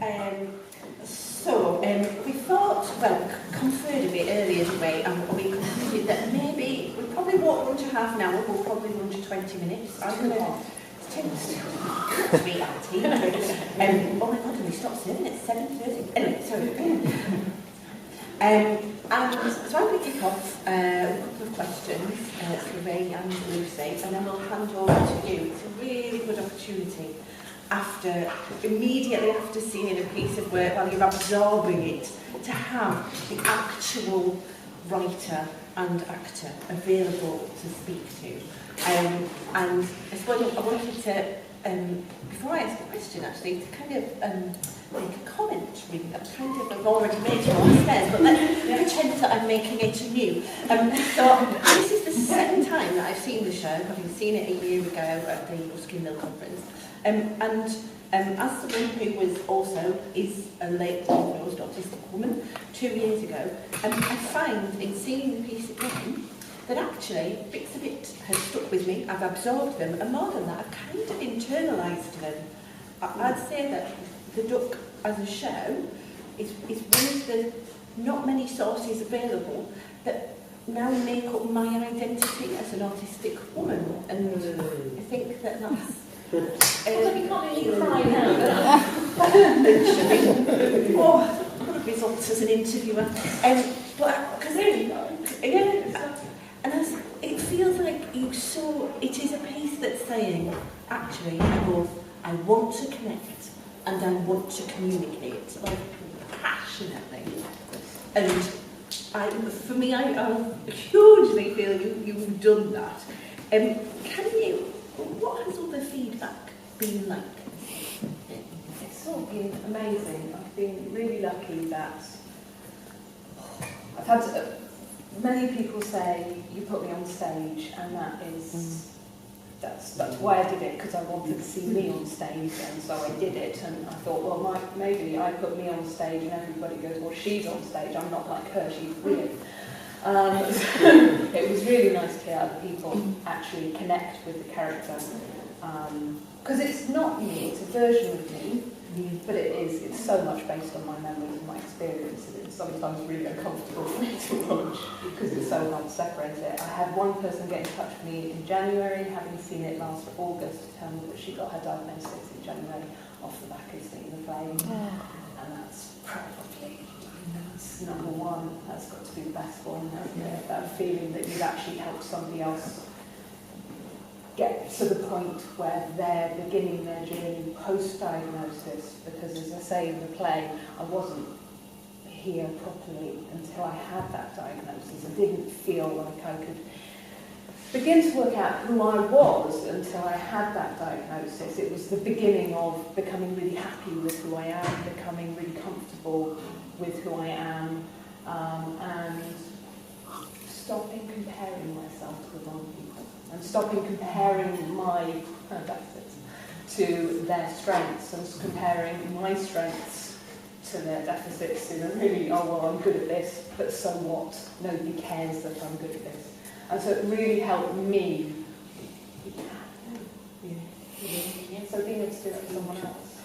We thought, well, conferred a bit earlier today, and we concluded that maybe we probably won't run to half an hour, we'll probably run to 20 minutes. I'm going to be at tea. Oh my God, and we stopped serving at 7:30. Anyway, sorry. And so I'm going to kick off with a couple of questions for Ray and Lucy, and then we'll hand over to you. It's a really good opportunity immediately after seeing a piece of work, while you're absorbing it, to have the actual writer and actor available to speak to. And I suppose I wanted to, before I ask the question actually, to kind of make a comment, really. I've already made it downstairs, but let's pretend that I'm making it anew. So this is the second time that I've seen the show, having seen it a year ago at the Ruskin Mill conference. As someone who is a late diagnosed autistic woman 2 years ago, I find in seeing the piece again that actually bits of it have stuck with me, I've absorbed them, and more than that, I've kind of internalised them. I'd say that The Duck as a show is one of the not many sources available that now make up my identity as an autistic woman, and I think that that's... you can't really cry now. What a result as an interviewer. It feels like it is a piece that's saying, actually, I want to connect and I want to communicate, like, passionately. And for me, I hugely feel you've done that. What has all the feedback been like? It's all been amazing. I've been really lucky that I've had many people say, you put me on stage, and that's why I did it, because I wanted to see me on stage, and so I did it. And I thought, well, maybe I put me on stage and everybody goes, well, she's on stage, I'm not like her, she's weird. It was really nice to hear other people actually connect with the character, because it's not me, it's a version of me, but it's so much based on my memories and my experience, and it's sometimes really uncomfortable for me to watch because it's so hard to separate it. I had one person get in touch with me in January, having seen it last August, to tell me that she got her diagnosis in January off the back of seeing the play, and that's probably... That's number one. That's got to be the best one, hasn't it? That feeling that you've actually helped somebody else get to the point where they're beginning their journey post-diagnosis. Because, as I say in the play, I wasn't here properly until I had that diagnosis. I didn't feel like I could begin to work out who I was until I had that diagnosis. It was the beginning of becoming really happy with who I am, becoming really comfortable with who I am, and stopping comparing myself to other people, and stopping comparing my deficits to their strengths, and comparing my strengths to their deficits, and really, oh well, I'm good at this, but so what? Nobody cares that I'm good at this. And so it really helped me. So being able to do it for someone else.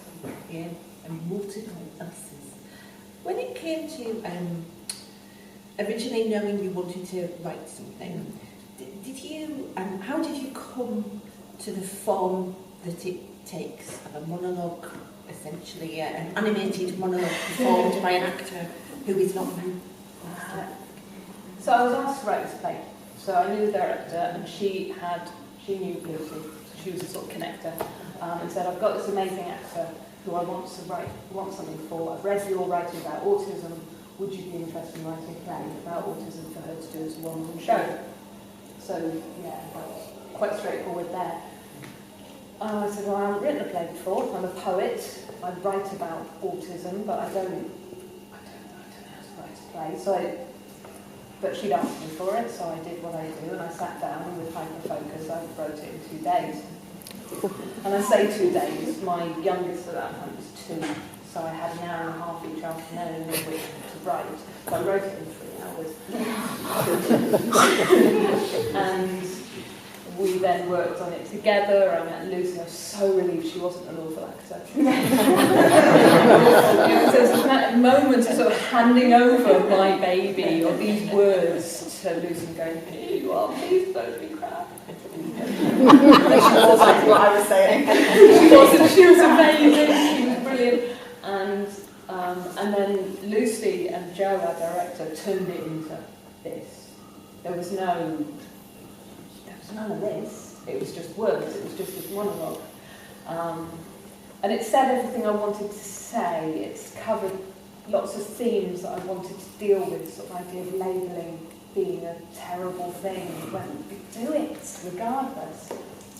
Yeah, and multiple else's. When it came to originally knowing you wanted to write something, did you, how did you come to the form that it takes? A monologue, essentially, an animated monologue performed by an actor who is not you? So I was asked to write this play. So I knew the director, and she knew Lucy, so she was a sort of connector, and said, I've got this amazing actor who I want something for. I've read your writing about autism. Would you be interested in writing a play about autism for her to do as a one-woman show? So, yeah, that's quite straightforward there. I said, well, I haven't written a play before. I'm a poet. I write about autism, but I don't know how to write a play. But she'd asked me for it, so I did what I do, and I sat down, and with hyper-focus, I wrote it in 2 days. And I say 2 days, my youngest at that point was 2, so I had an hour and a half each afternoon in which to write. So I wrote it in 3 hours. And we then worked on it together. I met Lucy. I was so relieved she wasn't an awful actor. that moment of sort of handing over my baby or these words to Lucy and going, here you are, please don't be crap. That's what I was saying. She was amazing, she was brilliant. And then Lucy and Jo, our director, turned it into this. There was none of this. It was just words, it was just this monologue. And it said everything I wanted to say. It's covered lots of themes that I wanted to deal with, sort of idea of labelling being a terrible thing. When we do it, regardless.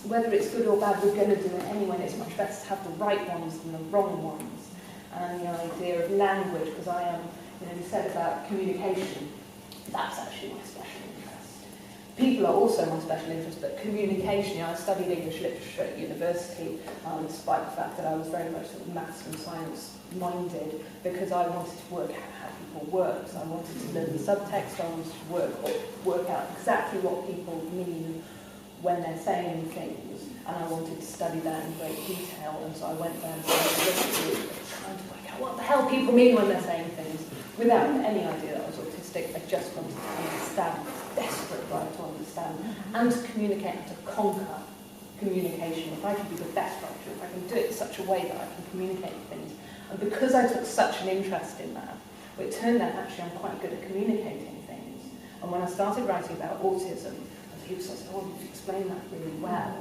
Whether it's good or bad, we're going to do it anyway. It's much better to have the right ones than the wrong ones. And the idea of language, because I am, you said about communication, that's actually my special interest. People are also my special interest, but communication, I studied English literature at university, despite the fact that I was very much sort of maths and science minded, because I wanted to work out how people work. So I wanted to learn the subtext, I wanted to work out exactly what people mean when they're saying things, and I wanted to study that in great detail, and so I went down to university trying to work out what the hell people mean when they're saying things, without any idea that I was autistic. I just wanted to understand, desperate drive to understand, and to communicate and to conquer communication. If I can be the best writer, if I can do it in such a way that I can communicate things, and because I took such an interest in that, it turned out actually I'm quite good at communicating things. And when I started writing about autism, people said, oh, you've explained that really well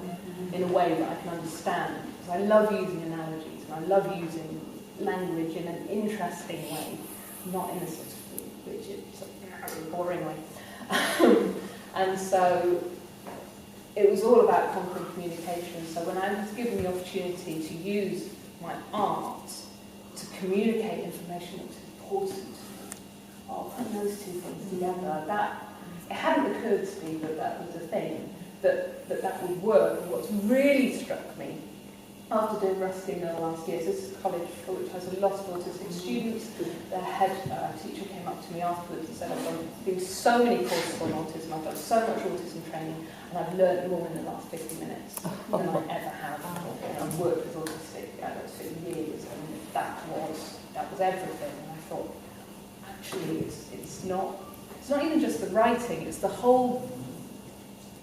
in a way that I can understand. Because I love using analogies and I love using language in an interesting way, not in a sort of rigid, sort of boring way. And so it was all about conquering communication. So when I was given the opportunity to use my art to communicate information that was important, put those two things together, it hadn't occurred to me that was a thing, that would work. And what's really struck me, after doing Rusty Mill last year, so this is a college which has a lot of autistic students, their head teacher came up to me afterwards and said, I've been so many courses on autism, I've done so much autism training, and I've learned more in the last 50 minutes than I ever have. And I've worked with autistic adults for years, and that was everything. And I thought, actually, it's not even just the writing, it's the whole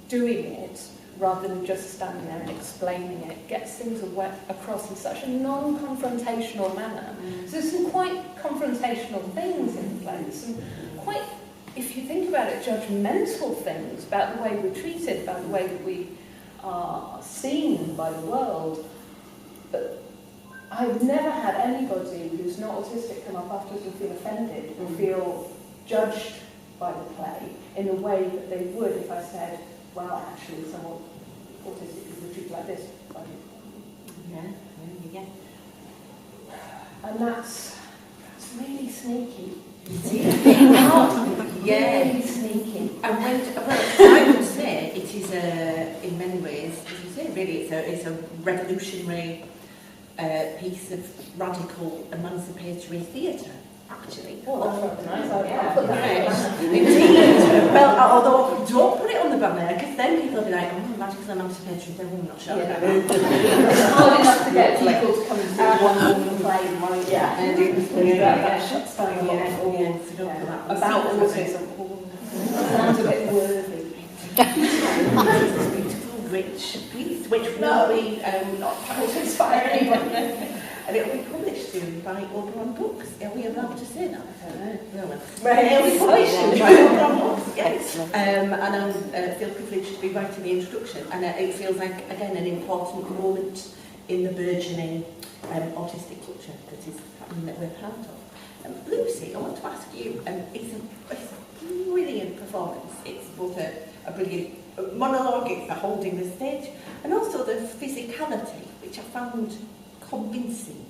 doing it rather than just standing there and explaining it. Gets things across in such a non-confrontational manner. So there's some quite confrontational things in place, and quite, if you think about it, judgmental things about the way we're treated, about the way that we are seen by the world. But I've never had anybody who's not autistic come up afterwards and feel offended or feel judged by the play in a way that they would if I said, well, actually, some autistic people are treated like this. Yeah. And that's really sneaky. Really sneaky. And I would say it is in many ways, as you say, really, it's a revolutionary piece of radical emancipatory theatre. Actually. Oh, that's rather nice. Yeah, I'll put that indeed. Well, although don't put it on the banner, because then people will be like, oh, magic emancipatory, then we're not sure about that. It's hard enough to get people to come and see one woman play and one Yeah. That's something a lot So don't put that on. about autism. Sounds a bit worthy. It's a beautiful, rich piece, which will be not trying to inspire anyone. And it will be published soon by Oberon Books. Are we allowed to say that? I don't know. Right, it will be published soon by Oberon Books, yes. And I feel privileged to be writing the introduction. And it feels like, again, an important moment in the burgeoning autistic culture that is happening that we're part of. Lucy, I want to ask you, it's a brilliant performance. It's both a brilliant monologue, it's the holding the stage, and also the physicality, which I found convincing.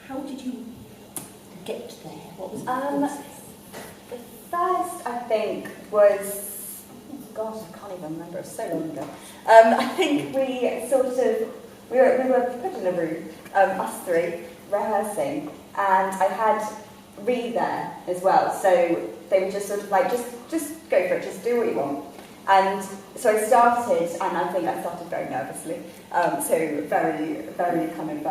How did you get there? What was the process? The first, I think, was... Oh gosh, I can't even remember. It was so long ago. I think we were put in a room, us three, rehearsing, and I had Rhi there as well. So they were just sort of like, just go for it, just do what you want. And so I started, and I think I started very nervously. So very, very kind of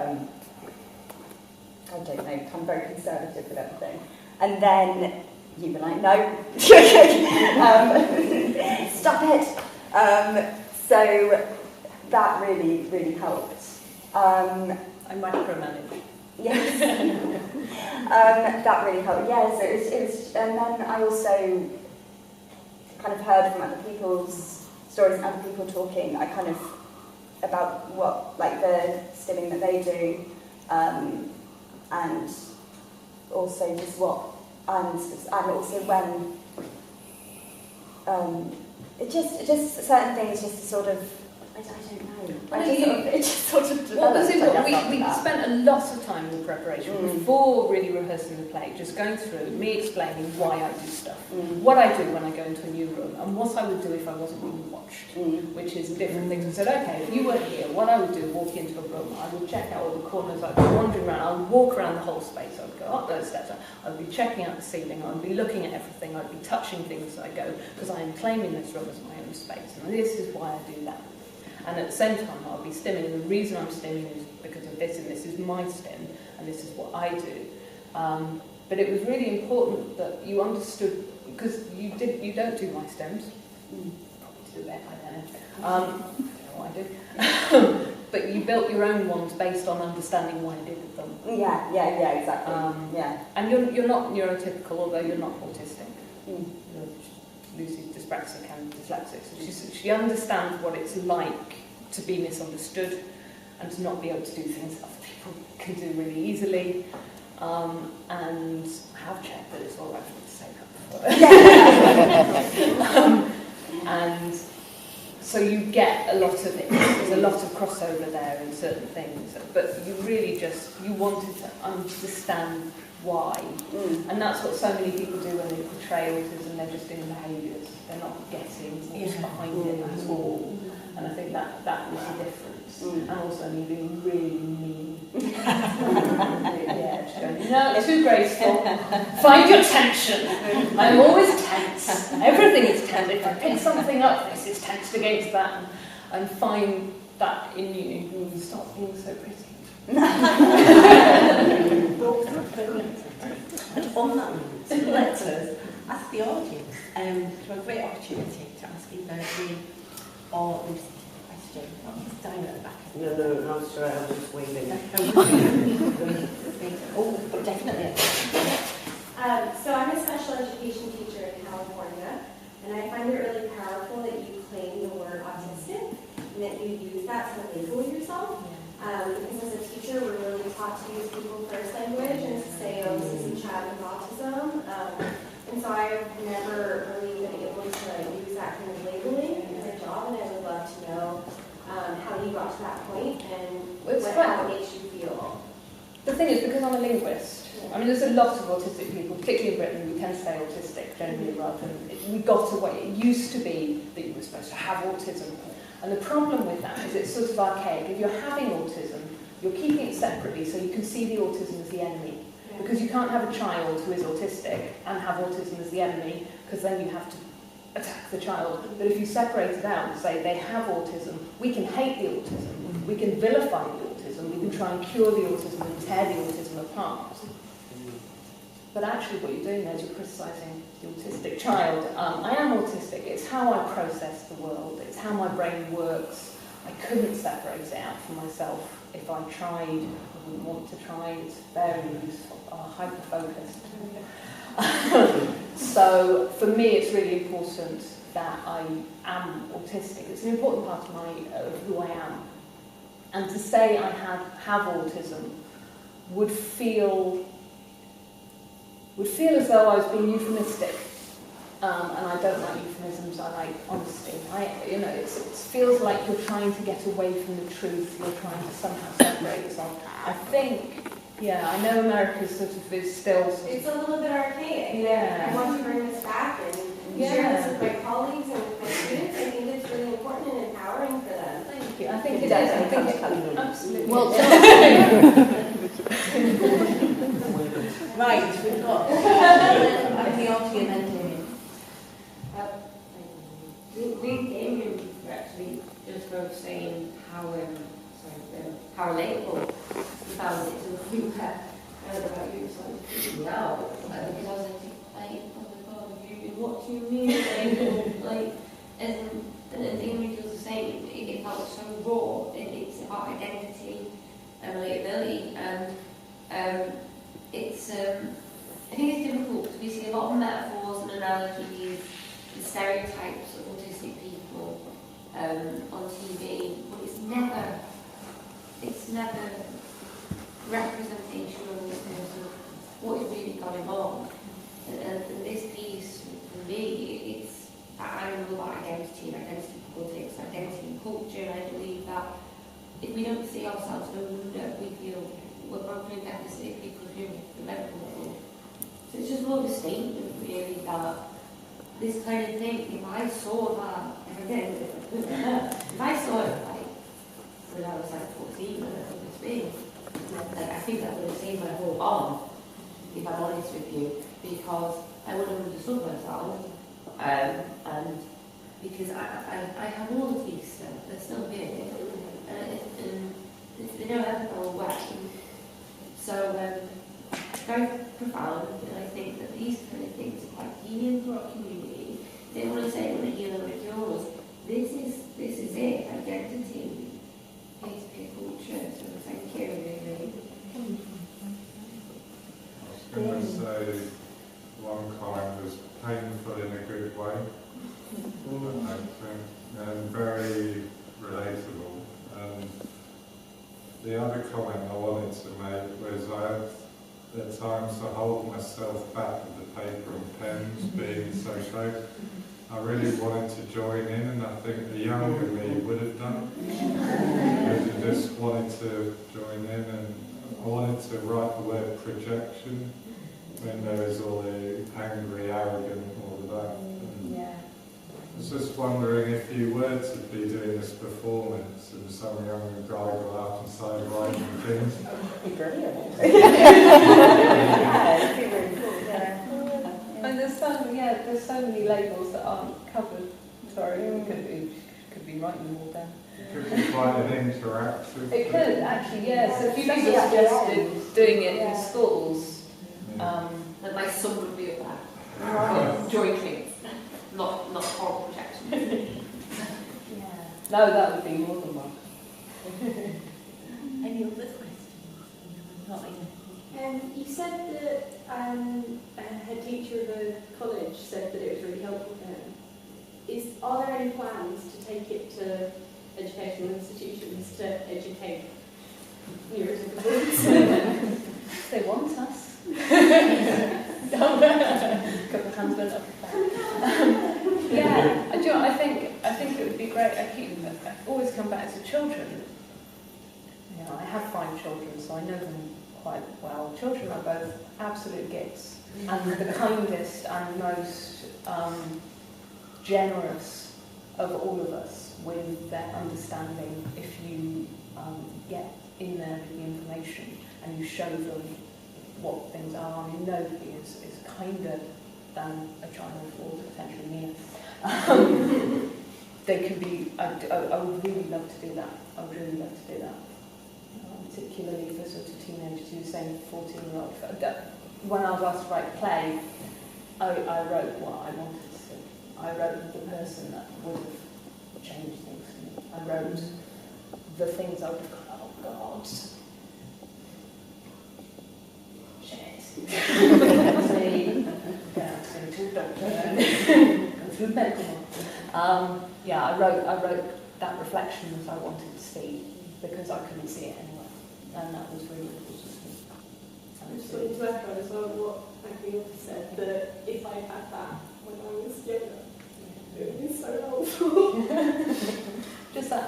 I don't know, kind of very conservative with everything. And then you were like, no, stop it. So that really, really helped. I micromanage. Yes. That really helped. Yeah, so it was, and then I also kind of heard from other people's stories and other people talking. I kind of about what, like, the stimming that they do, and also just what, and also when it just certain things just sort of, I don't know. It just sort of developed. We spent a lot of time in preparation before really rehearsing the play, just going through, me explaining why I do stuff, what I do when I go into a new room, and what I would do if I wasn't being watched, which is different things. I said, okay, if you weren't here, what I would do, walk into a room, I would check out all the corners, I'd be wandering around, I would walk around the whole space, I would go up those steps, I'd be checking out the ceiling, I'd be looking at everything, I'd be touching things as I go, because I am claiming this room as my own space, and this is why I do that. And at the same time, I'll be stimming, and the reason I'm stimming is because of this, and this is my stim, and this is what I do. But it was really important that you understood, because you don't do my stims. Probably do it, I don't know. I don't know what I do. But you built your own ones based on understanding why I did them. Yeah, exactly. And you're not neurotypical, although you're not autistic. Lucy's dyspraxic and dyslexic, so she understands what it's like to be misunderstood and to not be able to do things other people can do really easily, and I have checked that it's all right for me to say that before. And so you get a lot of it. There's a lot of crossover there in certain things, but you really you wanted to understand why. And that's what so many people do when they portray autism. They're just doing behaviours. They're not getting what's behind it at all. And I think that was the difference. And also me being really mean. Just going, no, too graceful. Find your tension. I'm always tense. Everything is tense. If I pick something up, this is tensed against that. And find that in you. Stop being so pretty. And on that note, let us ask the audience to a great opportunity to ask either Rhiannon or Lucy a question. Not Diana at the back. No, sorry, I was just waving. Oh, definitely. So I'm a special education teacher in California, and I find it really powerful that you claim the word autistic and that you use that to label yourself. Because as a teacher, we're really taught to use people first language and to say, oh, this is a child with autism. And so I've never really been able to use that kind of labeling in my job, and I would love to know how you got to that point and how it makes you feel. The thing is, because I'm a linguist, I mean, there's a lot of autistic people, particularly in Britain, we tend to say autistic generally rather than, we got away. It used to be that you were supposed to have autism. And the problem with that is it's sort of archaic. If you're having autism, you're keeping it separately so you can see the autism as the enemy. Yeah. Because you can't have a child who is autistic and have autism as the enemy, because then you have to attack the child. But if you separate it out and say they have autism, we can hate the autism, we can vilify the autism, we can try and cure the autism and tear the autism apart. But actually what you're doing there is you're criticising the autistic child. I am autistic. It's how I process the world. It's how my brain works. I couldn't separate it out from myself if I tried. I wouldn't want to try. It's very useful, hyper-focused. So for me, it's really important that I am autistic. It's an important part of who I am. And to say I have autism would feel as though I was being euphemistic, and I don't like euphemisms. I like honesty. It feels like you're trying to get away from the truth. You're trying to somehow separate yourself. I think, I know America is still. It's a little bit archaic. Yeah. I want to bring this back and share this with my colleagues and with my students. I think it's really important and empowering for them. Thank you. I think it is. I think it absolutely. Well, right, we've got the audience ending. We came here actually just for saying how relatable we found it to the about you, so now, because I was like, oh my god, what do you mean? Like, and the image was the same. It felt so raw. It's about identity and relatability, and it's. I think it's difficult because we see a lot of metaphors and analogies and stereotypes of autistic people on TV, but it's never representational in terms of what has really gone wrong. And this piece, for me, I know about identity and identity politics, identity and culture, and I believe that if we don't see ourselves no wonder we feel we're broken and deficit because we're in the medical world. So it's just more of a statement, really, that this kind of thing, if I saw that, if I saw it like when I was like 14, when I was big, like, I think that would have saved my whole arm, if I'm honest with you, because I would have understood myself, and because I have all of these still, they're still here, and they don't ever go away. So, very profound, and I think that these kind of things are quite healing for our community. They want to say they want to heal over yours. This is it, identity, peer-to-peer culture. So thank you, really. I was going to say one comment was painful in a good way, I think, and very relatable. And the other comment I wanted to make was I had at times to hold myself back with the paper and pens being so slow. I really wanted to join in, and I think the younger me would have done. I just wanted to join in, and I wanted to write the word projection when there is all the angry, arrogant, all of that. And I was just wondering if you were to be doing this performance and some young guy go out and start writing things. That would be brilliant. And there's so many labels that aren't covered. Sorry, could be writing them all down. It could be quite an interactive. It could actually, yeah. So a few people suggested doing it in schools. That my son would be about jointly, not horrible projection. No, that would be more than one. Any other questions? Not in. You said that a head teacher of a college said that it was really helpful for him. Are there any plans to take it to educational institutions to educate neurotypicals? They want us. Couple of hands went up. Yeah, I think it would be great. I always come back to children. You know, I have 5 children, so I know them quite well. Children are both absolute gifts, and the kindest and most generous of all of us with their understanding. If you get in there with the information and you show them what things are. I mean, nobody is kinder than a child, or potentially me. They can be. I would really love to do that. I would really love to do that. Particularly for sort of teenagers who say 14-year-old. When I was asked to write a play, I wrote what I wanted to see. I wrote the person that would have changed things for me. I wrote the things I would have gone, oh God. Shit. Go to a doctor, go to a medical one. I wrote that reflection that I wanted to see because I couldn't see it anyway. And that was really important to me. I just wanted to echo as well what Agnew said, that if I had that when I was younger, it would be so helpful. Just that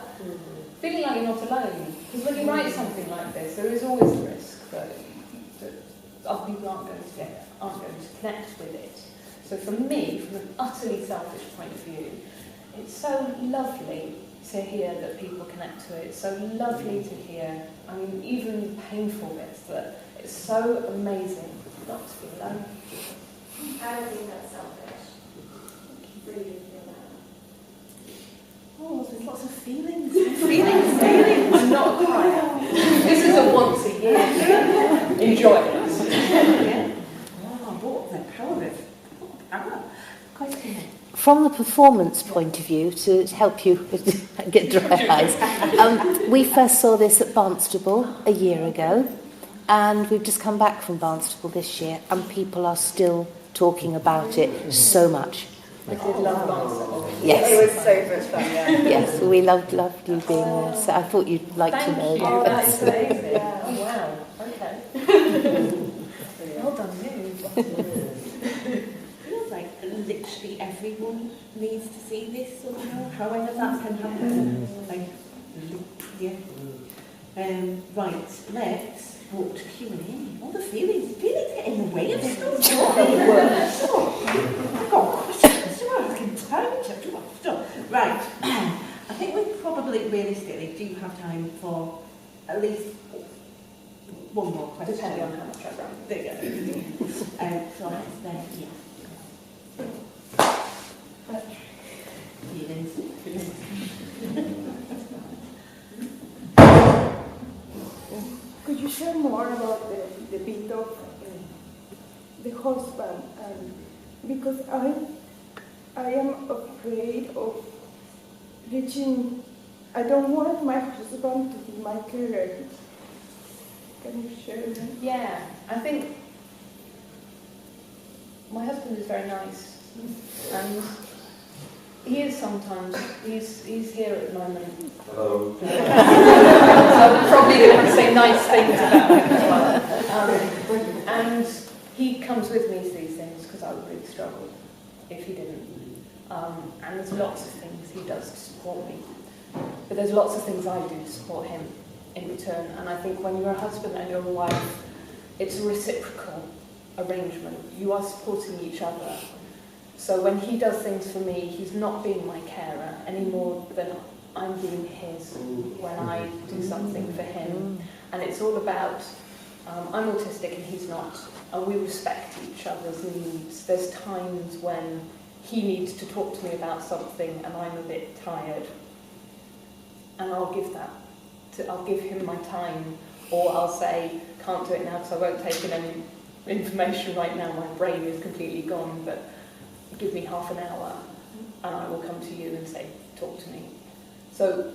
feeling like you're not alone. Because when you write something like this, there is always the risk that other people aren't going to connect with it. So for me, from an utterly selfish point of view, it's so lovely to hear that people connect to it. It's so lovely to hear, I mean, even painful bits, that it's so amazing not to be alone. I don't think that's selfish. Really feel that. Oh, there's lots of feelings. Feelings. I'm not a crier. This is a once a year. Enjoy it. from the performance point of view, to help you get dry eyes, we first saw this at Barnstable a year ago, and we've just come back from Barnstable this year, and people are still talking about it so much. I did love Barnstable. Yes. It was so much fun, yeah. Yes, we loved you being there, so I thought you'd like to know. Thank you, that's amazing. Oh, wow, okay. Well done, you. Feels like literally everyone needs to see this somehow, however that can happen. Like, yeah. Right, let's walk to Q&A. All the feelings get in the way of stuff. I've got questions to ask in time to do stuff. Right, I think we probably realistically do have time for at least one more question. Depending on how much I run. There you go. So that's there, yeah. Could you share more about the bit of the husband? Because I am afraid of reaching. I don't want my husband to be my career. Can you share that? Yeah, I think my husband is very nice, and he is sometimes. He's here at the moment. Hello. So I'm probably going to say nice things about him as well. And he comes with me to these things because I would really struggle if he didn't. And there's lots of things he does to support me, but there's lots of things I do to support him in return. And I think when you're a husband and you're a wife, it's a reciprocal arrangement. You are supporting each other. So when he does things for me, he's not being my carer any more than I'm being his when I do something for him. And it's all about, I'm autistic and he's not, and we respect each other's needs. There's times when he needs to talk to me about something and I'm a bit tired, and I'll give him my time, or I'll say, can't do it now because I won't take in any information right now, my brain is completely gone, but give me half an hour and I will come to you and say, talk to me. So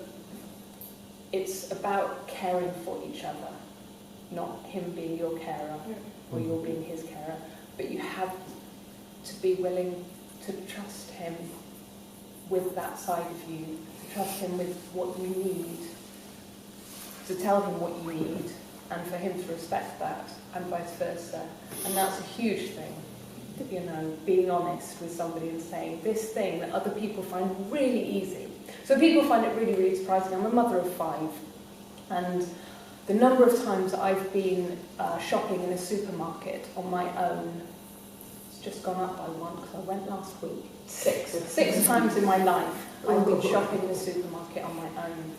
it's about caring for each other, not him being your carer or you're being his carer, but you have to be willing to trust him with that side of you, to trust him with what you need, to tell him what you need, and for him to respect that, and vice versa. And that's a huge thing, you know, being honest with somebody and saying this thing that other people find really easy. So people find it really, really surprising. I'm a mother of 5, and the number of times I've been shopping in a supermarket on my own, it's just gone up by 1 because I went last week. 6 times in my life I've been shopping in a supermarket on my own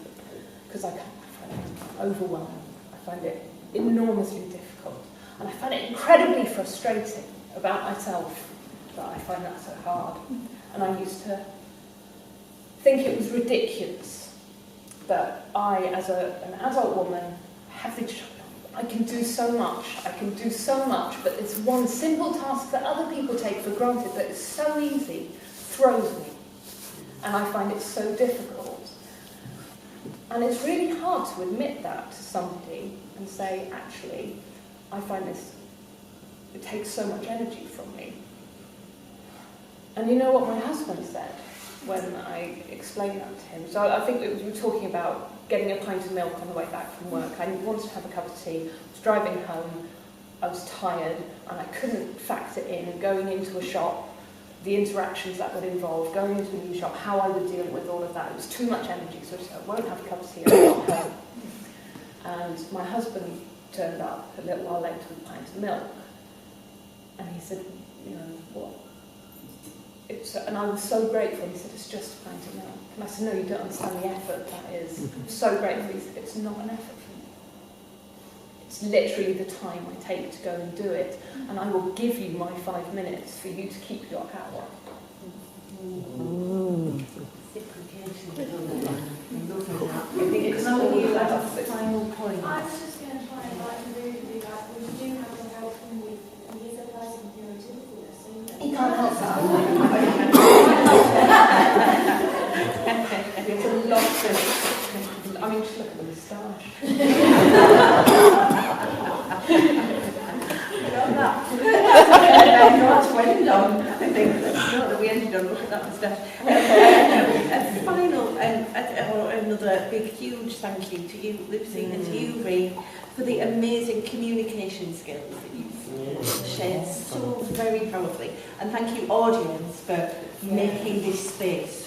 because I find it overwhelming. I find it enormously difficult, and I find it incredibly frustrating about myself that I find that so hard. And I used to think it was ridiculous that I, as an adult woman, I can do so much, but this one simple task that other people take for granted that is so easy throws me. And I find it so difficult. And it's really hard to admit that to somebody and say, actually, I find this, it takes so much energy from me. And you know what my husband said when I explained that to him? So I think we were talking about getting a pint of milk on the way back from work. I wanted to have a cup of tea. I was driving home. I was tired, and I couldn't factor in going into a shop, the interactions that would involve, going into a new shop, how I would deal with all of that. It was too much energy, so I said, I won't have a cup of tea, I'll go home. And my husband turned up a little while later with a pint of milk. And he said, you know, what? And I was so grateful. He said, it's just a pint of milk. And I said, no, you don't understand the effort that is. I'm so grateful. He said, it's not an effort for me. It's literally the time I take to go and do it. And I will give you my 5 minutes for you to keep your hour. It's only a final point. I was just going to try and agree that we do have to help him with, and he's a person with neurotypicalness. He can't help that. I think that's not that we ended on. Look at that moustache. A final or another big, huge thank you to you, Lucy, and to you, Rhi, for the amazing communication skills that you've shared so very powerfully. And thank you, audience, for making this space